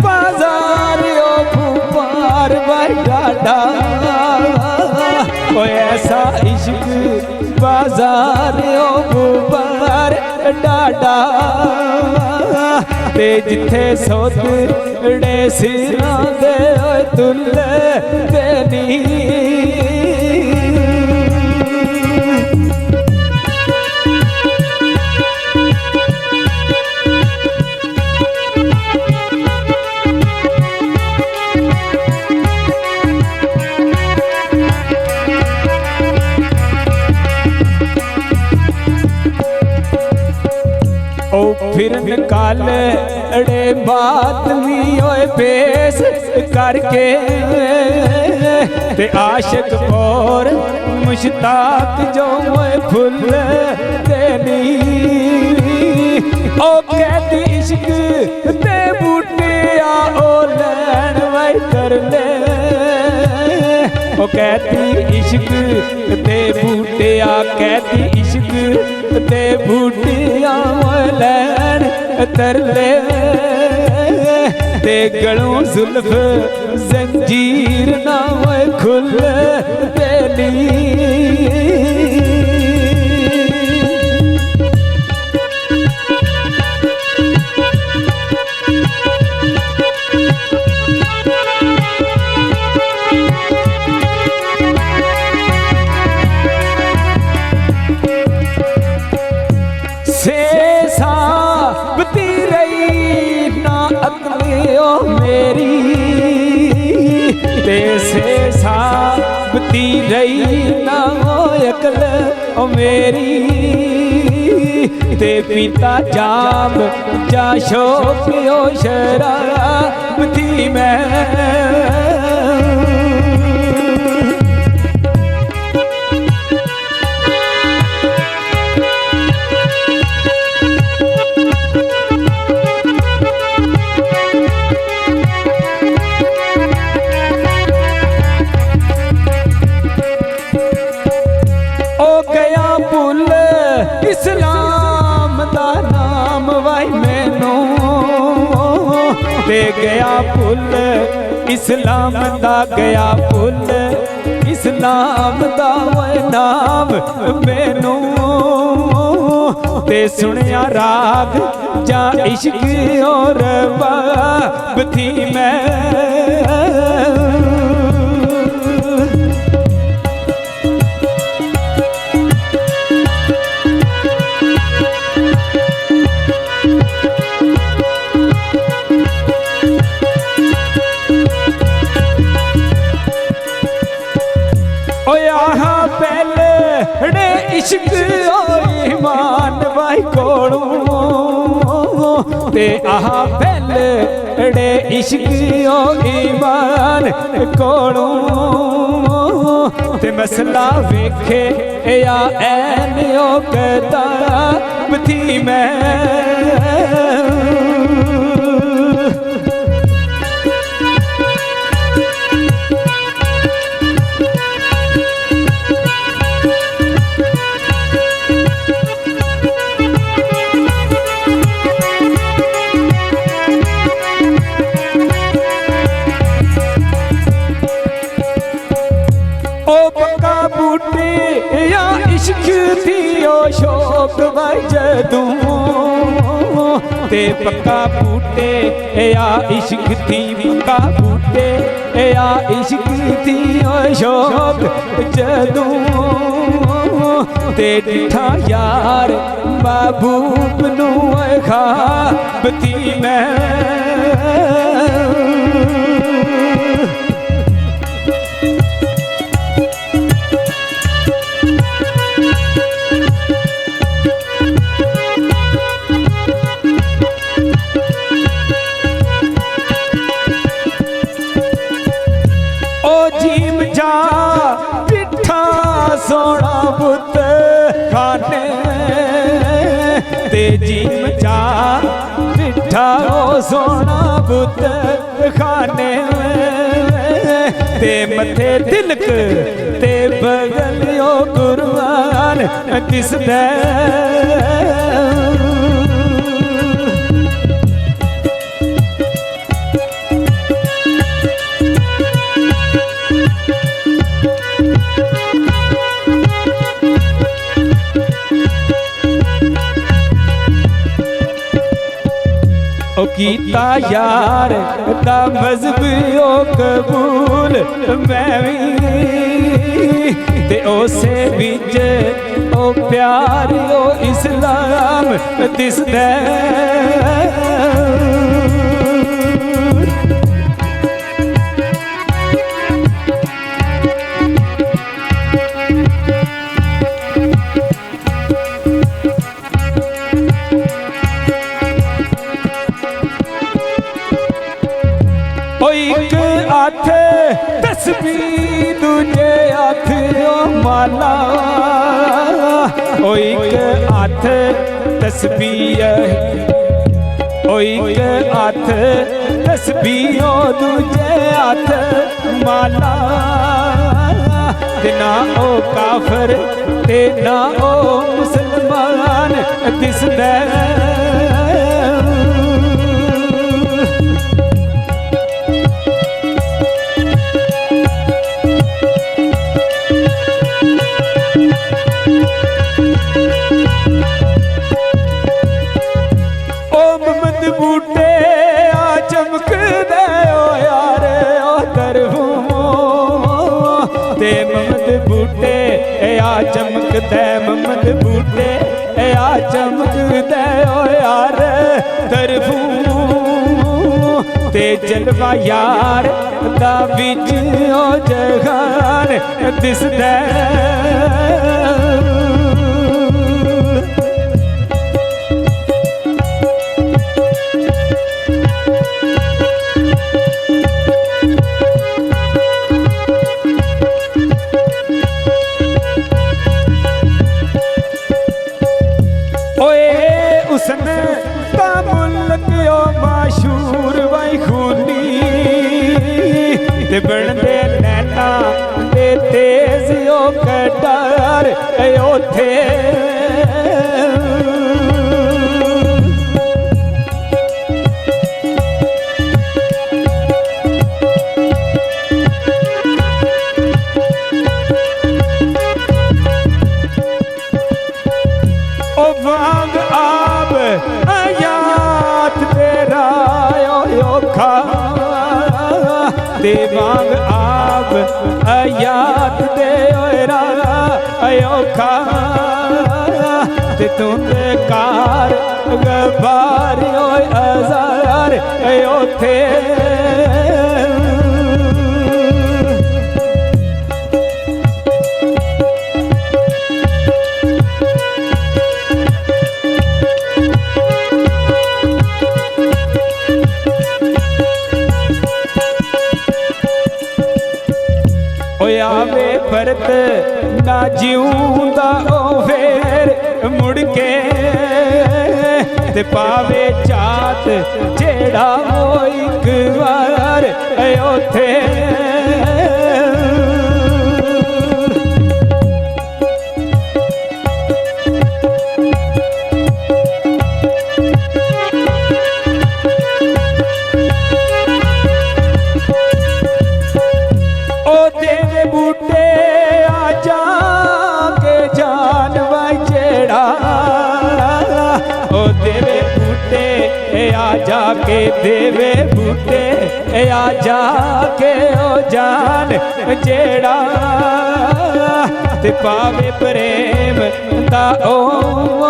बाजार ओ फूफार भाई डाडा ओ ऐसा इश्क बाजार ओ फूफार डाडा ते जिथे सोतड़े सिरां दे तुल्ले देनी फिर निकाल अड़े बात भी ओए पेश करके ते आशिक और मुश्ताक जो ओए फुल देनी ओ कहती इश्क ते बूटे ओ लैन वही कर ले ओ कहती इश्क ते बूटे कहती इश्क ते बूटे लैन तरले ते गलों जुल्फ जंजीर ना खुल देनी से साबती रही ना अकल ओ मेरी ते पीता जाम जा शोक ओ शराब थी मैं इस्लाम दा नाम वाई मैनू ते गया भुल इस्लाम दा गया भुल इस्लाम दा नाम मैनू ते सुनिया राग जा इश्क और बाब थी मैं इश्क ईमान भाई कोड़ू ते आहा पहले इश्क ईमान कोड़ू ते मसला वेखे या ऐन ओ किताब थी मैं इश्क थी ओ शौक भाई जदू ते पक्का बूटे या इश्क थी पक्का बूटे या इश्क थी ओ शौक जदू ते डिठा यार महबूब नू ख्वाब थी मैं सोना बुत खाने ते जीम जा मिठा ओ सोना बुत खाने ते मथे तिलक ते बगलियो कुर्बान दिसदा कीता यार दा मजहब ओ कबूल मैं भी ते उसे बिच ओ प्यार ओ इस्लाम दिसदा हाथ तस्बीह दूजे हाथ ओ माला ओ एक हाथ तस्बीह ओ एक हाथ तस्बीह ओ दूजे हाथ माला ते ना ओ काफर ते ना ओ मुसलमान दिसदा बूटे आ चमकदे ओ यार ओ तरफों ते ममद बूटे आ चमकदे ममद बूटे आ चमकदे ओ यार तरफों ते जलवा यार दा विच ओ जहान दिसदा उसने मुल्क ओ मशहूर वाई खूनी ते बनदे नैना ते तेज ओ कटार ओथे ओ वांग आब आयात तेरा ओखा ते वांग आब आयात तेरा ओखा ते तुंदे कार गबार ओ हजार ओथे आवे भरत ना जिऊंदा ओ फेर मुड़ के ते पावे जात जेड़ा ओ एक बार ओथे बूटे आ जाके जान वाई जेड़ा ओ देवे बूटे आ जाके देवे बूटे आ जाके ओ जान जेड़ा ते पावे प्रेम दा ओ